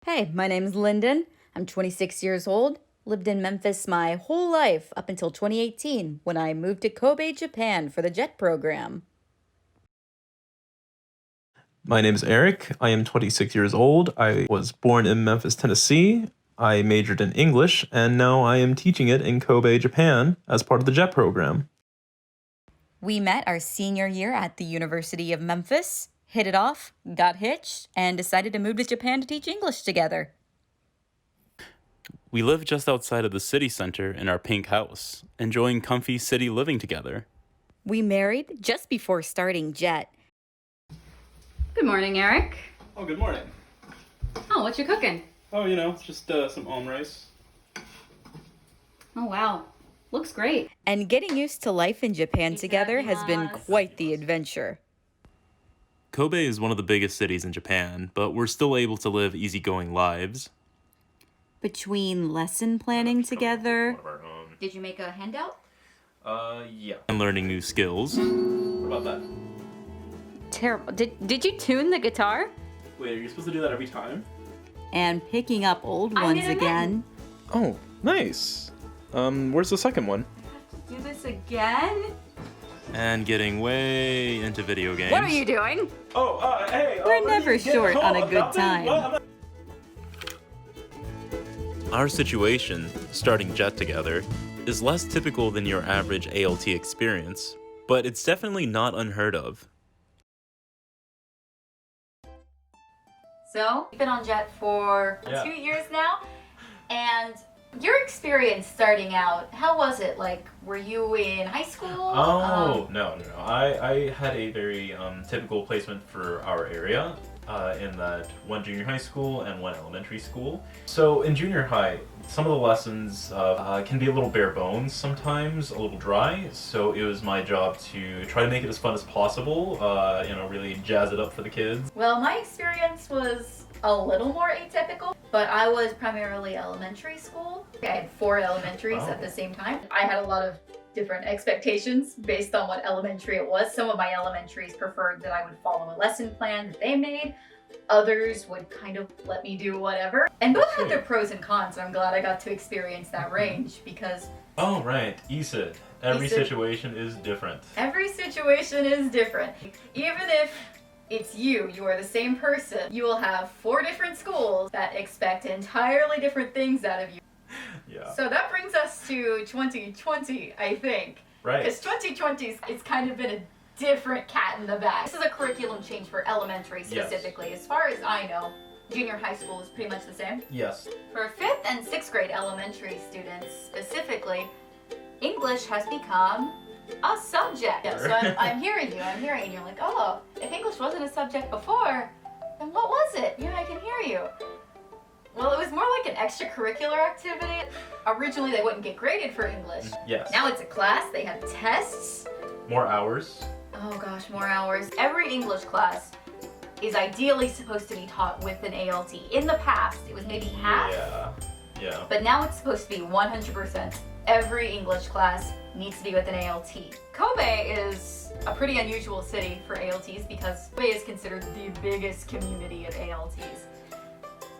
Hey, my name's Linden. I'm 26 years old. Lived in Memphis my whole life up until 2018 when I moved to Kobe, Japan for the JET program. My name is Erik. I am 26 years old. I was born in Memphis, Tennessee. I majored in English, and now I am teaching it in Kobe, Japan, as part of the JET program. We met our senior year at the University of Memphis, hit it off, got hitched, and decided to move to Japan to teach English together. We live just outside of the city center in our pink house, enjoying comfy city living together. We married just before starting JET. Good morning, Erik. Oh, good morning. Oh, what you cooking? Oh, it's just some rice. Oh, wow. Looks great. And getting used to life in Japan together has been quite the adventure. Kobe is one of the biggest cities in Japan, but we're still able to live easygoing lives. Between lesson planning together. One of our own. Did you make a handout? Yeah. And learning new skills. What about that? Terrible. Did you tune the guitar? Wait, are you supposed to do that every time? And picking up old I ones did it again. Oh, nice. Where's the second one? Do this again? And getting way into video games. What are you doing? Oh, hey. We're never short on a good time. Our situation, starting JET together, is less typical than your average ALT experience, but it's definitely not unheard of. So, you've been on JET for Yeah. 2 years now, and your experience starting out, how was it? Like, were you in high school? No. I had a very typical placement for our area in that one junior high school and one elementary school. So in junior high, some of the lessons can be a little bare bones sometimes, a little dry. So it was my job to try to make it as fun as possible, really jazz it up for the kids. Well, my experience was a little more atypical, but I was primarily elementary school. I had 4 elementaries at the same time. I had a lot of different expectations based on what elementary it was. Some of my elementaries preferred that I would follow a lesson plan that they made. Others would kind of let me do whatever. And both had their pros and cons, and I'm glad I got to experience that range because Oh, right. ESID. Every ESID. situation is different. every situation is different. Even if it's you are the same person, you will have 4 different schools that expect entirely different things out of you. Yeah. So that brings us to 2020, I think. Right. Because 2020 it's kind of been a different cat in the bag. This is a curriculum change for elementary specifically. As far as I know, junior high school is pretty much the same. Yes. For 5th and 6th grade elementary students specifically, English has become a subject. Yeah, so I'm hearing you. And you're like, oh, if English wasn't a subject before, then what was it? Yeah, I can hear you. Well, it was more like an extracurricular activity. Originally, they wouldn't get graded for English. Yes. Now it's a class. They have tests. More hours. Oh gosh, more hours. Every English class is ideally supposed to be taught with an ALT. In the past, it was maybe half. Yeah. But now it's supposed to be 100%. Every English class needs to be with an ALT. Kobe is a pretty unusual city for ALTs because Kobe is considered the biggest community of ALTs,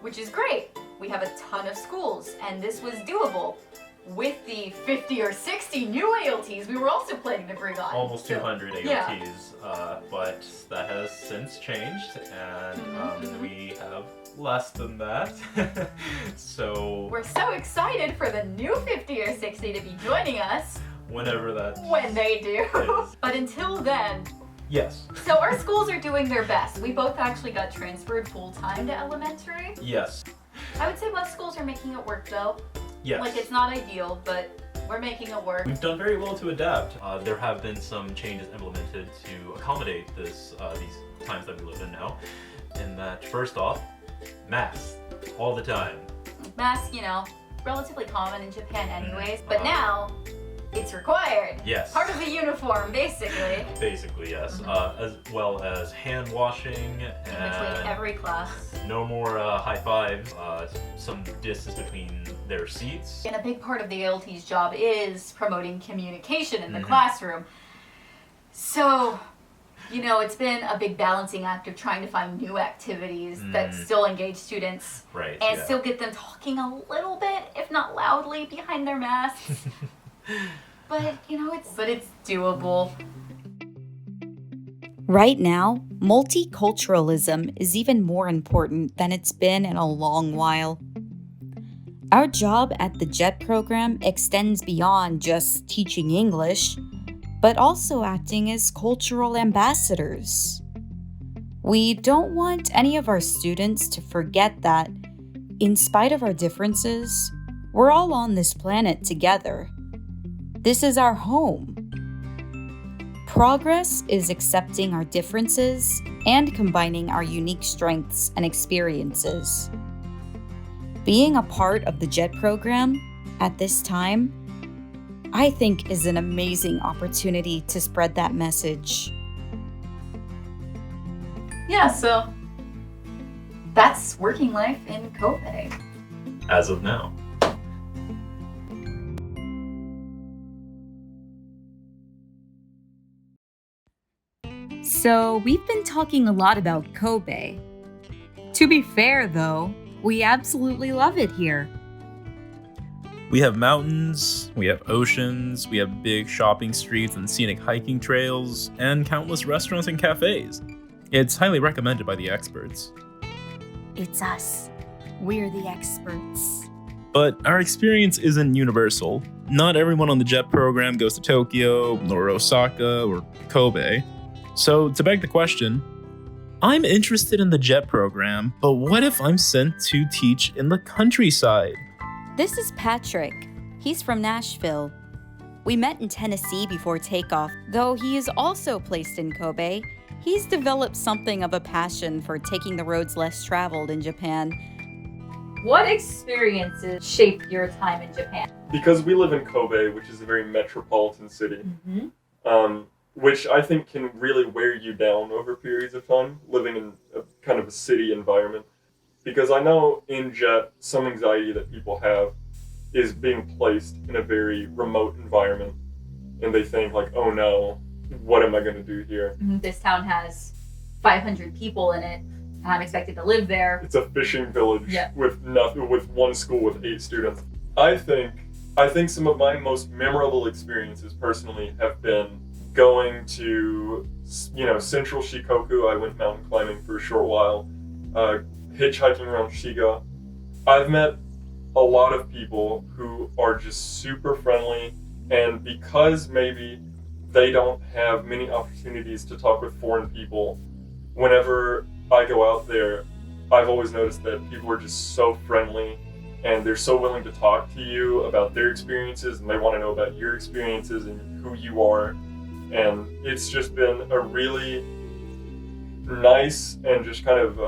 which is great. We have a ton of schools, and this was doable. With the 50 or 60 new ALTs, we were also planning to bring on. Almost 200 ALTs, Yeah. but that has since changed, and we have less than that. So We're so excited for the new 50 or 60 to be joining us whenever that when they do. is. But until then, Yes. so our schools are doing their best. We both actually got transferred full-time to elementary. Yes. I would say most schools are making it work though. Yes. Like it's not ideal, but we're making it work. We've done very well to adapt. There have been some changes implemented to accommodate these times that we live in now. And that, first off, masks all the time. Masks, relatively common in Japan anyways, but now it's required. Yes. Part of the uniform, basically. Basically, yes. As well as hand washing In between and every class. no more high fives. Some distance between their seats. And a big part of the ALT's job is promoting communication in the classroom. So You know, it's been a big balancing act of trying to find new activities that still engage students Right. and Yeah. still get them talking a little bit, if not loudly, behind their masks. But, you know, it's doable. Right now, multiculturalism is even more important than it's been in a long while. Our job at the JET program extends beyond just teaching English, but also acting as cultural ambassadors. We don't want any of our students to forget that, in spite of our differences, we're all on this planet together. This is our home. Progress is accepting our differences and combining our unique strengths and experiences. Being a part of the JET program at this time, I think, is an amazing opportunity to spread that message. Yeah, so that's working life in Kobe. As of now. So, we've been talking a lot about Kobe. To be fair, though, we absolutely love it here. We have mountains, we have oceans, we have big shopping streets and scenic hiking trails, and countless restaurants and cafes. It's highly recommended by the experts. It's us. We're the experts. But our experience isn't universal. Not everyone on the JET program goes to Tokyo, or Osaka, or Kobe. So, to beg the question, I'm interested in the JET program, but what if I'm sent to teach in the countryside? This is Patrick. He's from Nashville. We met in Tennessee before takeoff. Though he is also placed in Kobe, he's developed something of a passion for taking the roads less traveled in Japan. What experiences shaped your time in Japan? Because we live in Kobe, which is a very metropolitan city, which I think can really wear you down over periods of time, living in a kind of a city environment. Because I know in JET, some anxiety that people have is being placed in a very remote environment. And they think like, oh no, what am I going to do here? This town has 500 people in it, and I'm expected to live there. It's a fishing village with one school with 8 students. I think some of my most memorable experiences personally have been going to, central Shikoku. I went mountain climbing for a short while, hitchhiking around Shiga. I've met a lot of people who are just super friendly, and because maybe they don't have many opportunities to talk with foreign people, whenever I go out there, I've always noticed that people are just so friendly and they're so willing to talk to you about their experiences, and they want to know about your experiences and who you are. And it's just been a really nice and just kind of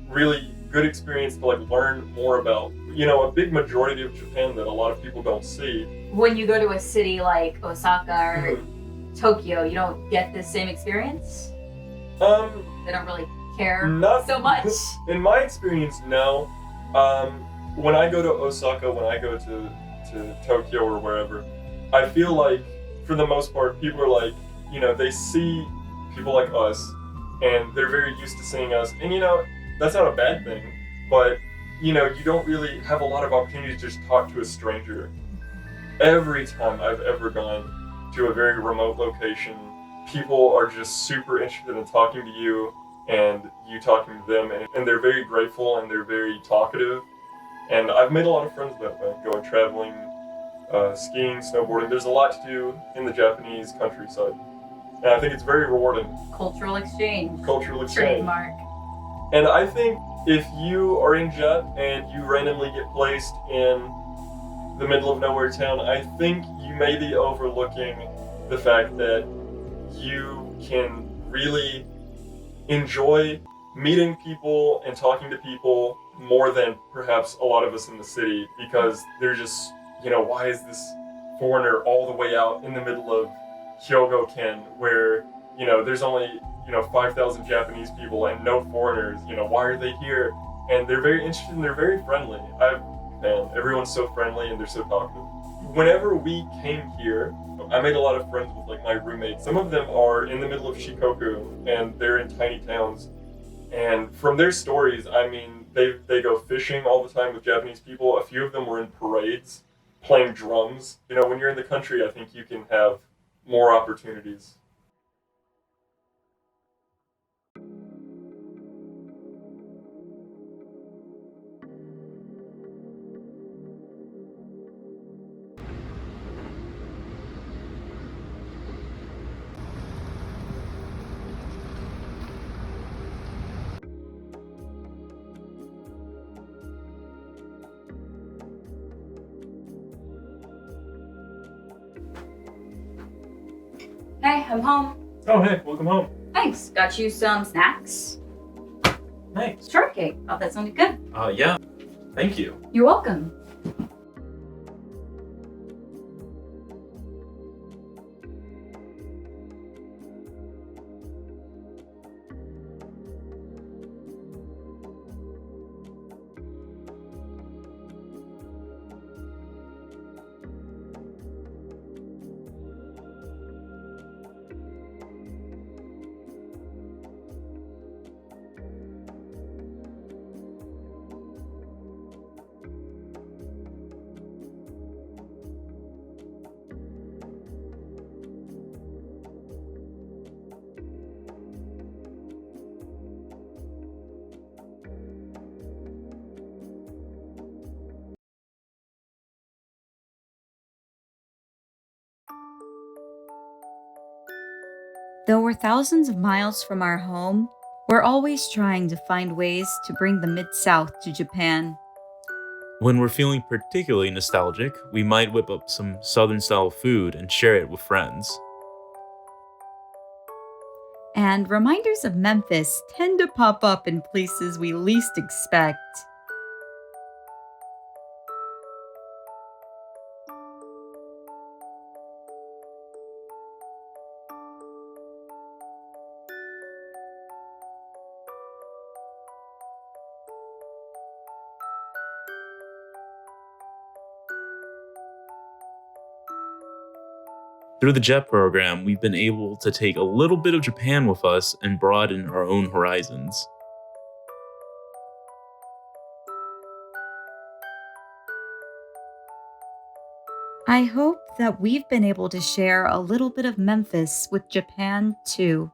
really good experience to learn more about, a big majority of Japan that a lot of people don't see. When you go to a city like Osaka or Tokyo, you don't get the same experience? They don't really care so much? In my experience, no. When I go to Osaka, when I go to Tokyo or wherever, I feel like, for the most part, people are like, they see people like us, and they're very used to seeing us. And, that's not a bad thing, but, you don't really have a lot of opportunities to just talk to a stranger. Every time I've ever gone to a very remote location, people are just super interested in talking to you and you talking to them, and they're very grateful and they're very talkative. And I've made a lot of friends that way, going traveling, skiing, snowboarding. There's a lot to do in the Japanese countryside. And I think it's very rewarding. Cultural exchange. Trademark. And I think if you are in JET and you randomly get placed in the middle of nowhere town, I think you may be overlooking the fact that you can really enjoy meeting people and talking to people more than perhaps a lot of us in the city, because they're just, why is this foreigner all the way out in the middle of Hyogo-ken where, there's only, 5,000 Japanese people and no foreigners, why are they here? And they're very interested and they're very friendly. Man, everyone's so friendly and they're so talkative. whenever we came here, I made a lot of friends with like my roommates. Some of them are in the middle of Shikoku and they're in tiny towns. And from their stories, I mean, they go fishing all the time with Japanese people. A few of them were in parades playing drums. You know, when you're in the country, I think you can have more opportunities. Hey, I'm home. Oh, hey, welcome home. Thanks. Got you some snacks? Thanks. Shortcake. Oh, that sounded good. Yeah. Thank you. You're welcome. Though we're thousands of miles from our home, we're always trying to find ways to bring the Mid-South to Japan. When we're feeling particularly nostalgic, we might whip up some Southern-style food and share it with friends. And reminders of Memphis tend to pop up in places we least expect. Through the JET program, we've been able to take a little bit of Japan with us and broaden our own horizons. I hope that we've been able to share a little bit of Memphis with Japan too.